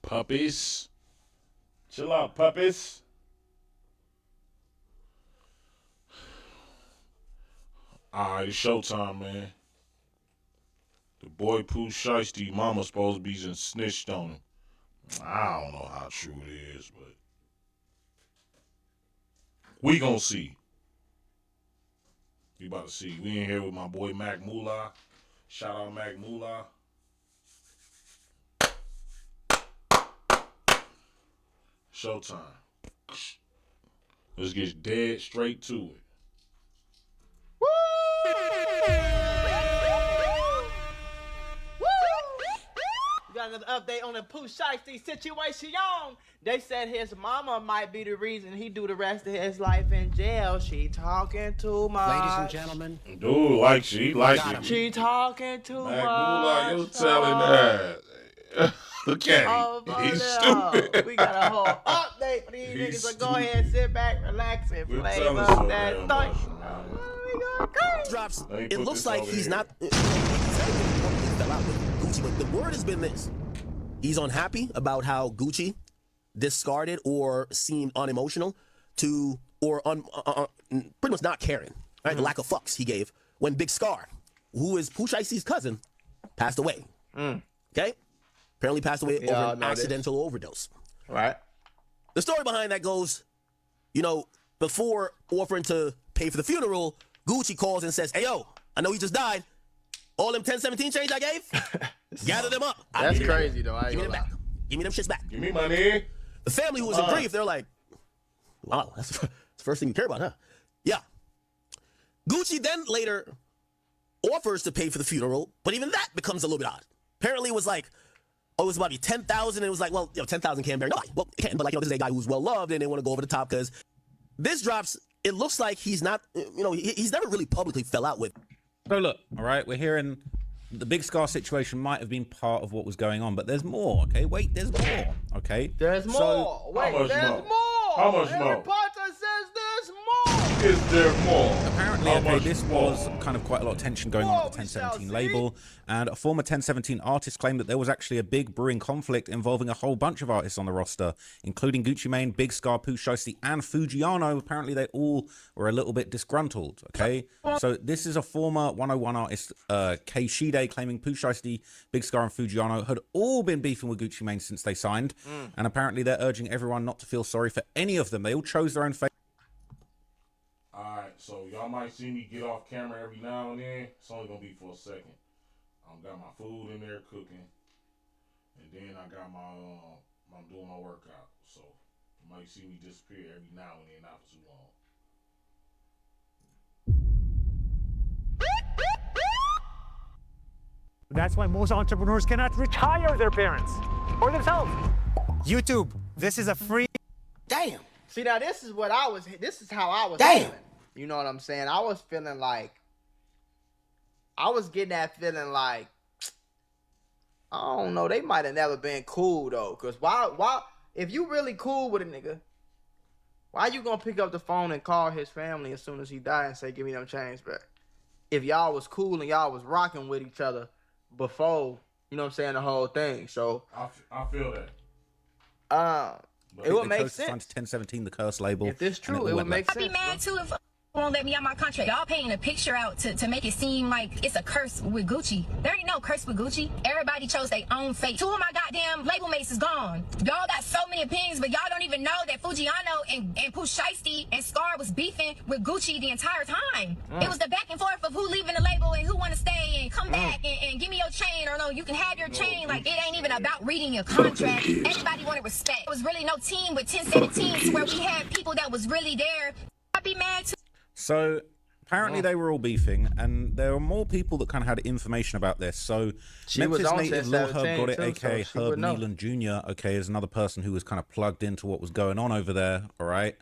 puppies. Chill out, puppies. Alright, it's showtime, man. The boy Pooh Shiesty mama supposed to be snitched on him. I don't know how true it is, but we gonna see. We about to see. We in here with my boy Mac Moolah. Shout out Mac Moolah. Showtime. Let's get dead straight to it. We got another update on the Pooh Shiesty situation. They said his mama might be the reason he do the rest of his life in jail. She talking too much. Ladies and gentlemen. Dude, she like it. She talking too much. Moolah, you telling that. Look at him. He's stupid. We got a whole update for these niggas. So go ahead, sit back, relax, and flavor up that thing. Drops. It looks like he's not. He's fell out with Gucci, but the word has been this: he's unhappy about how Gucci discarded or seemed unemotional to, or pretty much not caring. Right, the lack of fucks he gave when Big Scar, who is Pooh Shiesty's cousin, passed away. Okay, apparently passed away over an accidental overdose. Right. The story behind that goes, before offering to pay for the funeral, Gucci calls and says, "Hey yo, I know you just died. All them 1017 chains I gave, gather them up. That's crazy though. Give me them back. Give me them shits back. Give me money." The family who was in grief, they're like, "Wow, that's the first thing you care about, huh?" Yeah. Gucci then later offers to pay for the funeral, but even that becomes a little bit odd. Apparently, it was like, it was about 10,000, and it was like, well, 10,000 can't bear nobody. Well, it can, but this is a guy who's well loved, and they want to go over the top because this drops. It looks like he's not, he's never really publicly fell out with. So look, all right, we're hearing the Big Scar situation might have been part of what was going on, but there's more, okay? Wait, there's more, okay? There's more. Wait, there's more. How much more? Harry Potter says there's more. Is there more? Apparently, okay, this was kind of quite a lot of tension going on at the 1017 label, and a former 1017 artist claimed that there was actually a big brewing conflict involving a whole bunch of artists on the roster, including Gucci Mane, Big Scar, Pooh Shiesty, and Fujiano. Apparently, they all were a little bit disgruntled, okay? So this is a former 101 artist, K. Shide, claiming Pooh Shiesty, Big Scar, and Fujiano had all been beefing with Gucci Mane since they signed, and apparently they're urging everyone not to feel sorry for any of them. They all chose their own fate. Alright, so y'all might see me get off camera every now and then. It's only gonna be for a second. Got my food in there cooking, and then I got I'm doing my workout. So you might see me disappear every now and then, not for too long. That's why most entrepreneurs cannot retire their parents or themselves. YouTube, this is a free. Damn. See, now this is how I was Damn. feeling. You know what I'm saying? I was feeling like, I was getting that feeling like, I don't know, they might have never been cool though. Cause why, if you really cool with a nigga, why you gonna pick up the phone and call his family as soon as he died and say, "Give me them chains back"? If y'all was cool and y'all was rocking with each other before, you know what I'm saying, the whole thing. So I feel that. It would make sense. 1017, the curse label. If this true, it would make sense. I'd be mad too if won't let me out my contract. Y'all painting a picture out to make it seem like it's a curse with Gucci. There ain't no curse with Gucci. Everybody chose their own fate. 2 of my goddamn label mates is gone. Y'all got so many opinions, but y'all don't even know that Fujiano and Pooh Shiesty and Scar was beefing with Gucci the entire time. It was the back and forth of who leaving the label and who want to stay and come back and give me your chain, or no, you can have your chain. Like, it ain't even about reading your contract. Everybody wanted respect. There was really no team with 1017 where we had people that was really there. I'd be mad too. So apparently they were all beefing, and there were more people that kind of had information about this. So Memphis native Lil Herb got it, aka Herb Nealon Jr., okay, is another person who was kind of plugged into what was going on over there, all right?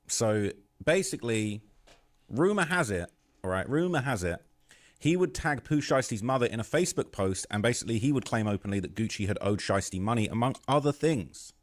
So basically, rumor has it, all right, rumor has it, he would tag Pooh Shiesty's mother in a Facebook post, and basically he would claim openly that Gucci had owed Shiesty money, among other things.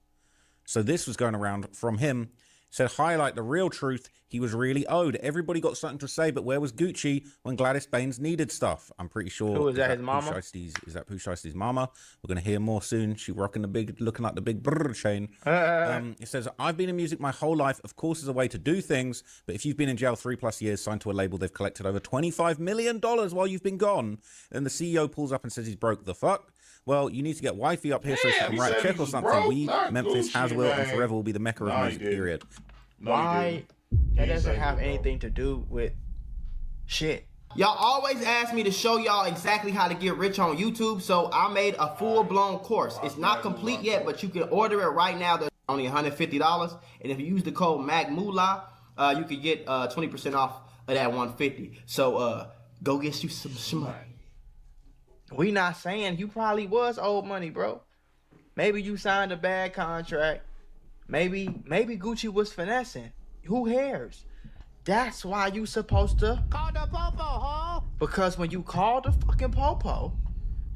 So this was going around from him. Said, highlight the real truth. He was really owed. Everybody got something to say, but where was Gucci when Gladys Baines needed stuff? I'm pretty sure. Who is that, his mama? Is that Pooh Shiesty's mama? We're going to hear more soon. She rocking the big, looking like the big brr chain. It says, I've been in music my whole life. Of course, there's a way to do things, but if you've been in jail 3+ years, signed to a label, they've collected over $25 million while you've been gone, then the CEO pulls up and says he's broke. The fuck? Well, you need to get wifey up here so she can write a check or something. Broke, We, Memphis, Gucci, Haswell, man. and forever will be the mecca of music, period. Why? That doesn't have anything to do with shit. Y'all always ask me to show y'all exactly how to get rich on YouTube, so I made a full-blown course. It's not complete yet, but you can order it right now. There's only $150, and if you use the code MACMULA, you can get 20% off of that $150. So go get you some money. We not saying you probably was owed money, bro. Maybe you signed a bad contract. Maybe Gucci was finessing. Who cares? That's why you supposed to call the popo, ho. Because when you call the fucking popo,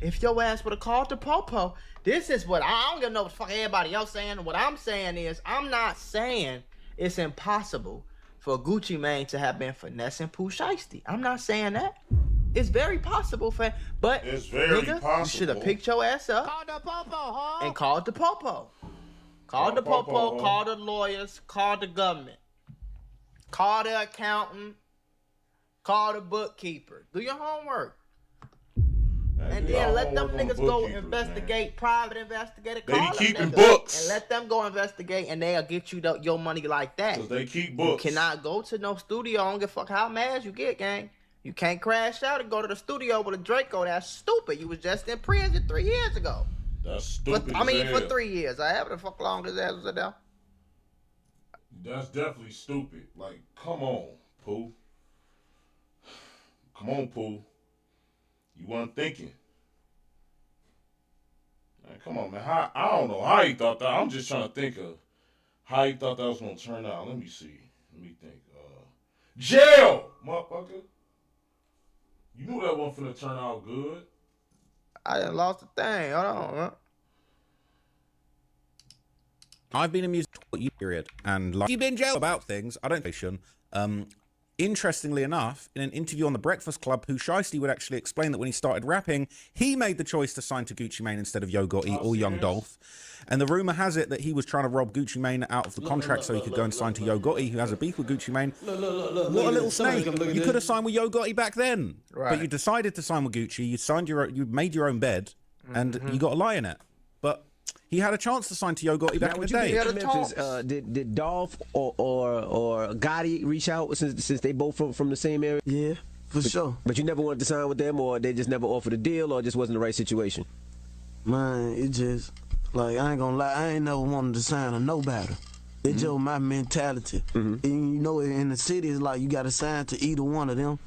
if your ass would have called the popo, this is what I don't even know what the fuck everybody else saying. What I'm saying is, I'm not saying it's impossible for Gucci Mane to have been finessing Pooh Shiesty. I'm not saying that. It's very possible, but it's very nigga, possible. you should have picked your ass up and called the popo. Called the popo, called the lawyers, called the government, called the accountant, called the bookkeeper. Do your homework. And then let them niggas go investigate, private investigator. They be keeping books. And let them go investigate, and they'll get you your money like that. Cause they keep books. You cannot go to no studio. I don't give a fuck how mad you get, gang. You can't crash out and go to the studio with a Draco. That's stupid. You was just in prison 3 years ago. That's stupid. For 3 years. I have the fuck long his ass was there. That's definitely stupid. Like, come on, Pooh. Come on, Pooh. You weren't thinking. Man, come on, man. I don't know how you thought that. I'm just trying to think of how you thought that was gonna turn out. Let me see. Let me think. Jail, motherfucker. You knew that wasn't finna turn out good. I done lost the thing. Hold on, man. I've been in music period, and like you've been in jail about things. I don't think. Interestingly enough, in an interview on The Breakfast Club, Pooh Shiesty would actually explain that when he started rapping, he made the choice to sign to Gucci Mane instead of Yo Gotti or Young Dolph. And the rumor has it that he was trying to rob Gucci Mane out of the contract so he could go and sign to Yo Gotti, who has a beef with Gucci Mane. What a little snake! You could have signed with Yo Gotti back then, but you decided to sign with Gucci. You made your own bed, and you got a lie in it. But he had a chance to sign to Yo Gotti back in the day. Did Dolph or Gotti reach out since they both from the same area? Yeah, for sure. But you never wanted to sign with them, or they just never offered a deal, or it just wasn't the right situation? Man, it just, like, I ain't gonna lie, I ain't never wanted to sign to nobody. It's just my mentality. And you know, in the city, it's like you gotta sign to either one of them.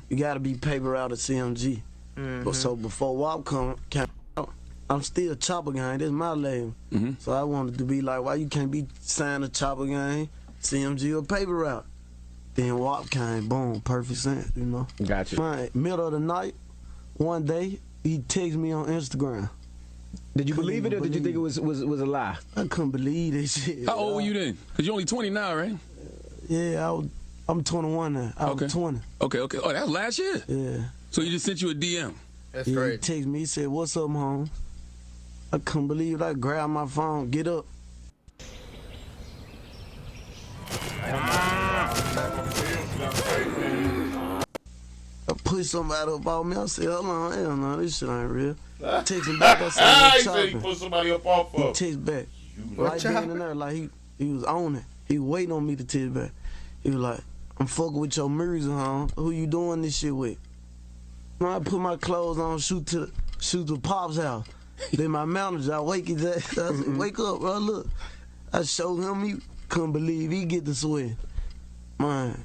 You gotta be paper out of CMG. But so before WAP came out, I'm still Chopper Gang. That's my label. So I wanted to be like, why you can't be signed to Chopper Gang, CMG, or paper route? Then WAP came, boom, perfect sense, you know. Gotcha. Man, middle of the night, one day, he texted me on Instagram. Did you believe it, or did you think it was a lie? I couldn't believe that shit. How old were you then? Because you're only 20 now, right? Yeah, I'm 21 now. I was 20. Okay. Oh, that was last year? Yeah. So he just sent you a DM? That's He great. texted me, he said, what's up, home? I couldn't believe it. I grabbed my phone, get up. I pushed somebody up on me. I said, hold on, hell no, this shit ain't real. Text him back, I said, He what's said he chopping? put somebody up off He of. text back. Right then and there, like he was on it. He waiting on me to text back. He was like, I'm fucking with your music, huh? Who you doing this shit with? I put my clothes on, shoot to Pop's house. Then my manager, I wake his ass. I said, wake up, bro, look. I showed him, he couldn't believe he get the sweat. Man,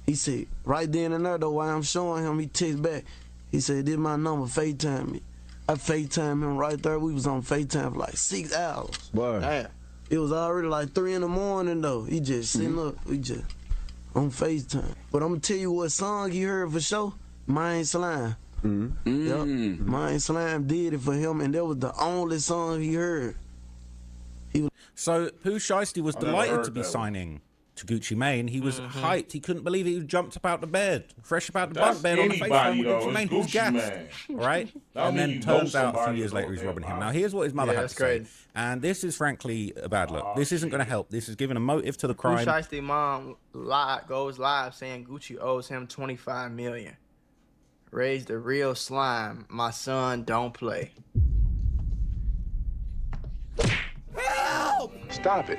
he said, right then and there though, while I'm showing him, he text back. He said, this my number, FaceTime me. I FaceTime him right there. We was on FaceTime for like 6 hours. Word. Damn. It was already like 3 in the morning though. He just sitting up, we just on FaceTime. But I'm gonna tell you what song he heard for sure. Mind Slime. Yep. Mind Slime did it for him, and that was the only song he heard. So Pooh Shiesty was never delighted heard to be that one. signing to Gucci Mane, he was hyped. He couldn't believe it. He jumped up out the bed, fresh up out the That's bunk bed on the FaceTime with Gucci Mane, who's Gucci gassed. Mane. Right? And then turns out a few years later he's robbing him. Now, here's what his mother had to say. And this is frankly a bad look. This isn't going to help. This is giving a motive to the crime. Shiesty mom goes live saying Gucci owes him $25 million. Raise the real slime. My son don't play. Help! Stop it.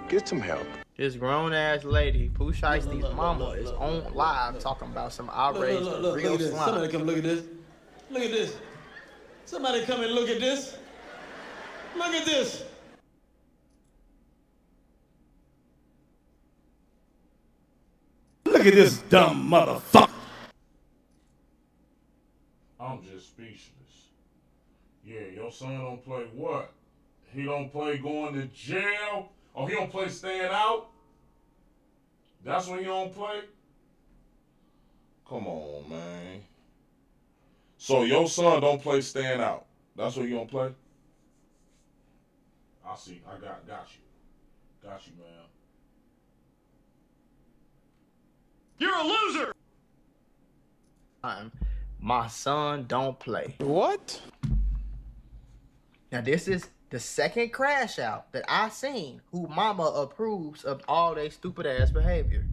Get some help. This grown-ass lady, Pooh Shiesty's mama, is on live talking about some outrage. Look at this. Somebody come look at this. Look at this. Somebody come and look at this. Look at this. Look at this dumb motherfucker. I'm just speechless. Yeah, your son don't play what? He don't play going to jail? Or he don't play staying out? That's when he don't play? Come on, man. So your son don't play staying out. That's what he don't play? I see. I got you. Got you, man. You're a loser. My son don't play. What? Now this is the second crash out that I seen who mama approves of all they stupid ass behavior.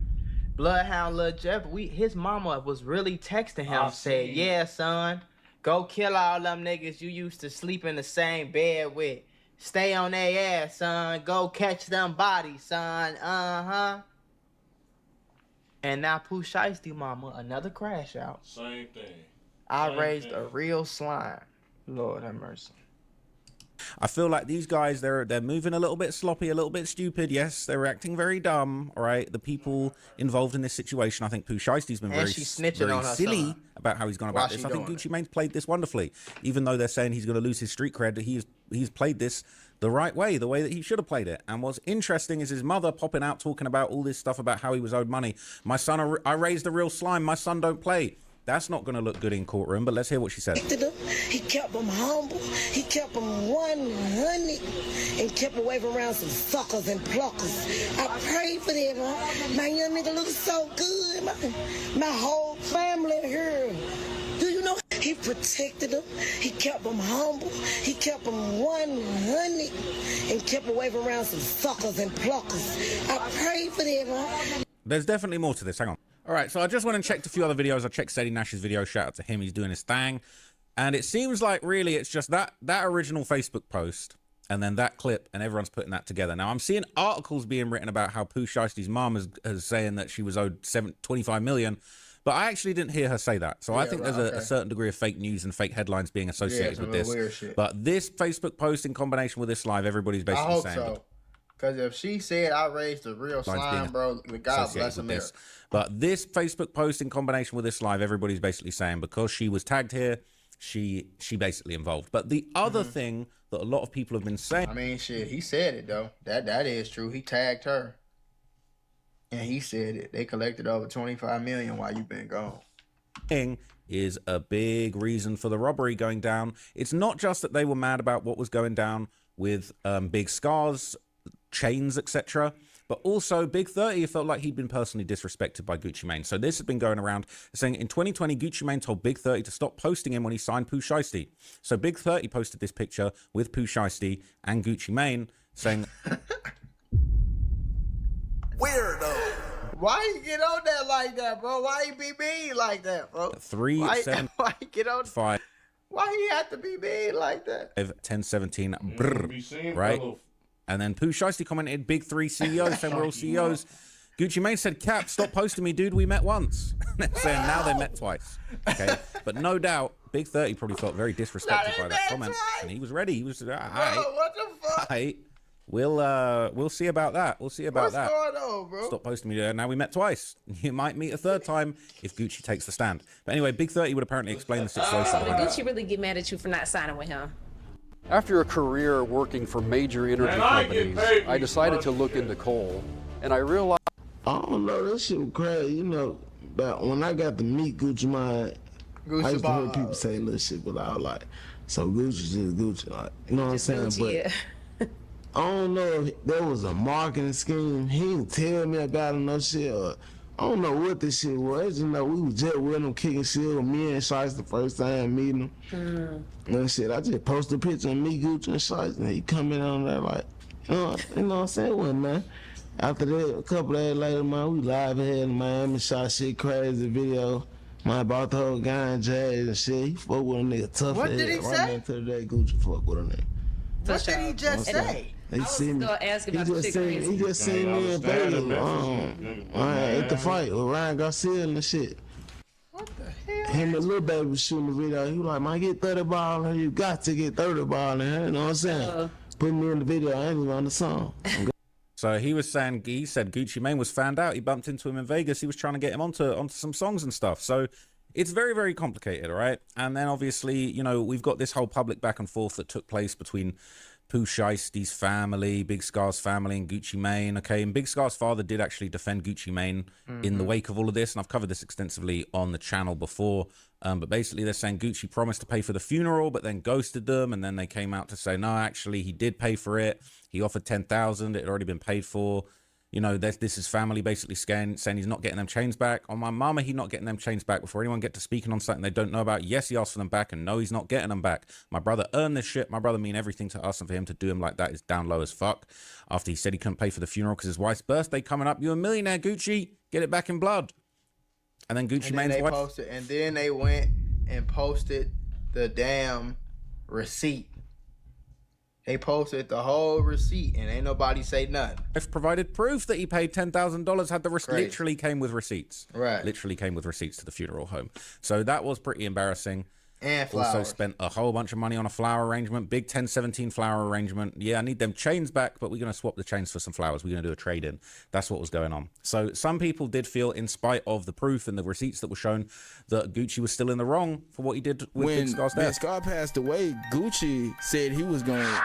Bloodhound Lil Jeff, his mama was really texting him saying, yeah, son, go kill all them niggas you used to sleep in the same bed with. Stay on their ass, son. Go catch them bodies, son. And now Pooh Shiesty mama, another crash out. Same thing. I raised a real slime. Lord have mercy. I feel like these guys, they're moving a little bit sloppy, a little bit stupid. Yes, they're acting very dumb. All right, the people involved in this situation, I think Pooh Shiesty's been very silly about how he's gone about this. I think Gucci Mane's played this wonderfully, even though they're saying he's going to lose his street cred. He's played this the right way, the way that he should have played it. And what's interesting is his mother popping out talking about all this stuff about how he was owed money. My son, I raised a real slime. My son don't play. That's not going to look good in courtroom, but let's hear what she said. He kept them humble. He kept them 100 and kept away from around some suckers and pluckers. I prayed for them, huh? My young nigga looks so good. My whole family here. Do you know he protected them? He kept them humble. He kept them 100 and kept away from around some suckers and pluckers. I prayed for them, huh? There's definitely more to this. Hang on. All right, so I just went and checked a few other videos. I checked Sadie Nash's video. Shout out to him. He's doing his thing. And it seems like really it's just that original Facebook post and then that clip, and everyone's putting that together. Now, I'm seeing articles being written about how Pooh Shiesty's mom is saying that she was owed $25 million, but I actually didn't hear her say that. So I think there's a certain degree of fake news and fake headlines being associated with this. Weird shit. But this Facebook post in combination with this live, everybody's basically saying... So. Because if she said I raised a real slime, bro, God bless him. But this Facebook post in combination with this live, everybody's basically saying because she was tagged here, she basically involved. But the other thing that a lot of people have been saying... I mean, shit, he said it, though. That is true. He tagged her. And he said it. They collected over $25 million while you've been gone. Is a big reason for the robbery going down. It's not just that they were mad about what was going down with Big Scar's chains, etc., but also Big 30 felt like he'd been personally disrespected by Gucci Mane. So this has been going around saying in 2020 Gucci Mane told Big 30 to stop posting him when he signed Pooh Shiesty. So Big 30 posted this picture with Pooh Shiesty and Gucci Mane saying weirdo. Why you get on that like that, bro? Why you be mean like that, bro? 3-7 why you get on 5 why he have to be mean like that? 10-17 right? And then Pooh Shiesty commented, Big 3 CEOs, saying we're all CEOs. Gucci Mane said, Cap, stop posting me, dude. We met once. Saying now they met twice. Okay. But no doubt, Big 30 probably felt very disrespected by that comment. Twice. And he was ready. He was, all right. Bro, what the fuck? All right. We'll see about that. We'll see about that. What's going on, bro? Stop posting me there. Now we met twice. You might meet a third time if Gucci takes the stand. But anyway, Big 30 would apparently explain the situation. So did Gucci really get mad at you for not signing with him? After a career working for major energy companies, I decided to look into coal, and I realized... I don't know, that shit was crazy, you know, but when I got to meet Gucci Mane, I used to hear people say little shit, but I was like, so Gucci is Gucci, like, you know what I'm saying? Gucci, but I don't know if there was a marketing scheme. He didn't tell me about it, no shit. Or I don't know what this shit was. I just know we was just with him kicking shit with me and Shiesty the first time meeting him. And shit, I just posted a picture of me, Gucci, and Shiesty, and he coming on there like, you know what I'm saying? It wasn't nothing. After that, a couple days later, man, we live here in Miami, shot shit crazy video. Man, bought the whole guy and jazz and shit. He fuck with a nigga tough. What did he right say? Now to the day, Gucci fuck with a nigga. What did he just say? He seen me. He just seen me in Vegas. At the fight with Ryan Garcia and the shit. What the hell? Him and Lil Baby was shooting the video. He was like, man, get 30 ball in here. You got to get 30 ball in here. You know what I'm saying? Put me in the video. I ain't even on the song. So he said Gucci Mane was found out. He bumped into him in Vegas. He was trying to get him onto some songs and stuff. So it's very, very complicated, all right? And then obviously, you know, we've got this whole public back and forth that took place between Pooh Shiesty's family, Big Scar's family, and Gucci Mane. Okay, and Big Scar's father did actually defend Gucci Mane in the wake of all of this, and I've covered this extensively on the channel before. But basically, they're saying Gucci promised to pay for the funeral, but then ghosted them, and then they came out to say, no, actually, he did pay for it. He offered $10,000. It had already been paid for. You know, this is family basically saying he's not getting them chains back. On my mama, he's not getting them chains back. Before anyone get to speaking on something they don't know about, yes, he asked for them back, and no, he's not getting them back. My brother earned this shit. My brother mean everything to us, and for him to do him like that is down low as fuck. After he said he couldn't pay for the funeral because his wife's birthday coming up. You're a millionaire, Gucci. Get it back in blood. And then Gucci Mane's wife posted, and then they went and posted the damn receipt. They posted the whole receipt, and ain't nobody say nothing. I've provided proof that he paid $10,000. Had the literally came with receipts. Right. Literally came with receipts to the funeral home. So that was pretty embarrassing. And flowers. Also spent a whole bunch of money on a flower arrangement, big 1017 flower arrangement. Yeah, I need them chains back, but we're going to swap the chains for some flowers. We're going to do a trade-in. That's what was going on. So some people did feel, in spite of the proof and the receipts that were shown, that Gucci was still in the wrong for what he did with Big Scar's death. When Scar passed away, Gucci said he was going to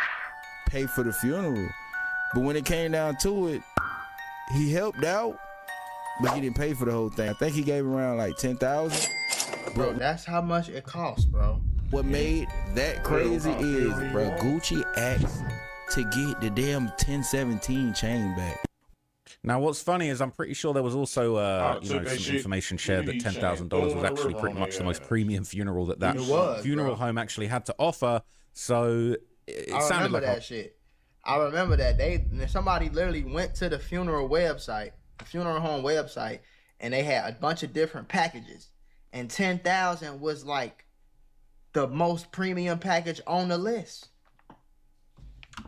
pay for the funeral. But when it came down to it, he helped out, but he didn't pay for the whole thing. I think he gave around like $10,000. Bro, that's how much it costs, bro. What made that crazy is, bro, Gucci asked to get the damn 1017 chain back. Now, what's funny is I'm pretty sure there was also some information shared that $10,000 was actually pretty much the most premium funeral that funeral home actually had to offer. So it sounded like that shit. I remember that somebody literally went to the funeral website, the funeral home website, and they had a bunch of different packages. And 10,000 was like the most premium package on the list.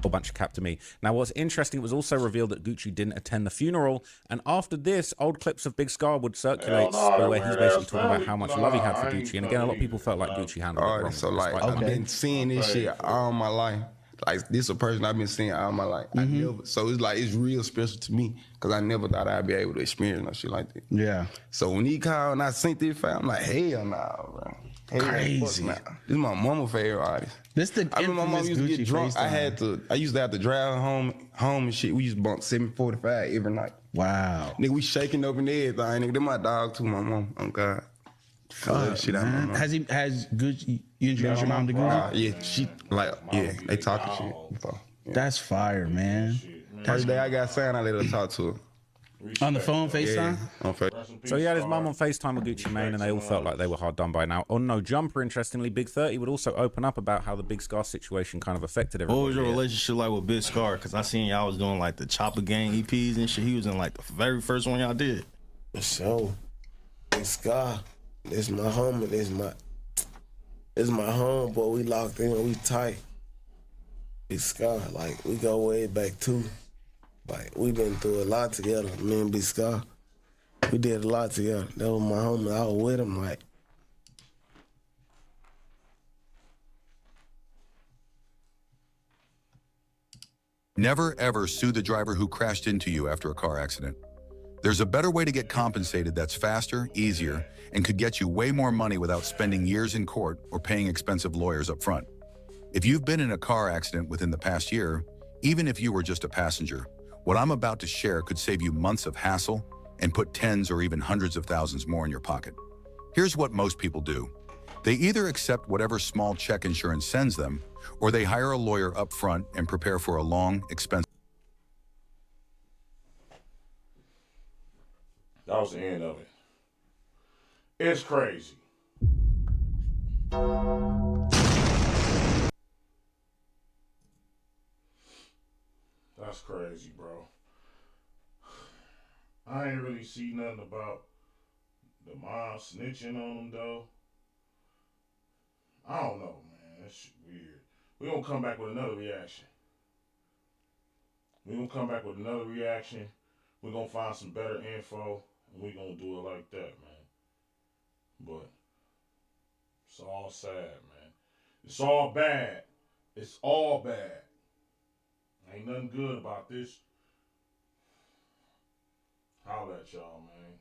A bunch of cap to me. Now, what's interesting, it was also revealed that Gucci didn't attend the funeral. And after this, old clips of Big Scar would circulate where he's basically talking about how much love he had for Gucci. And again, a lot of people felt like Gucci handled it wrong. So like, I've been seeing this shit all my life. Like, this is a person I've been seeing all my life. So it's like, it's real special to me because I never thought I'd be able to experience no shit like that. Yeah. So when he called and I seen this file, I'm like, hell nah, bro. Crazy. This is my mama's favorite artist. I remember my mom used to get drunk. I used to have to drive home and shit. We used to bump 745 every night. Wow. Nigga, we shaking up and everything. Nigga, they're my dog too, my mom. Oh, God. Shit out my mom. Has Gucci, you introduced your mom to Gucci? Yeah, they talking shit. So, yeah. That's fire, man. First day I got signed, I let her talk to her. On the phone, FaceTime? Yeah, on FaceTime. So he had his mum on FaceTime with Gucci Mane, and they all felt like they were hard done by now. On No Jumper, interestingly, Big 30 would also open up about how the Big Scar situation kind of affected everyone. What was your relationship like with Big Scar? Because I seen y'all was doing like the Chopper Gang EPs and shit. He was in like the very first one y'all did. So, Big Scar, this my homie, this my homeboy. We locked in, we tight. Big Scar, like, we go way back too. Like, we been through a lot together, me and Big Scar. We did a lot together. That was my homie. I was with him, like. Never, ever sue the driver who crashed into you after a car accident. There's a better way to get compensated that's faster, easier, and could get you way more money without spending years in court or paying expensive lawyers up front. If you've been in a car accident within the past year, even if you were just a passenger, what I'm about to share could save you months of hassle and put tens or even hundreds of thousands more in your pocket. Here's what most people do. They either accept whatever small check insurance sends them, or they hire a lawyer up front and prepare for a long, expensive. That was the end of it. It's crazy. That's crazy, bro. I ain't really see nothing about the mom snitching on them, though. I don't know, man. That shit weird. We gonna come back with another reaction. We're gonna find some better info, and we gonna do it like that, man. But it's all sad, man. It's all bad. It's all bad. Ain't nothing good about this. Holla at y'all, man.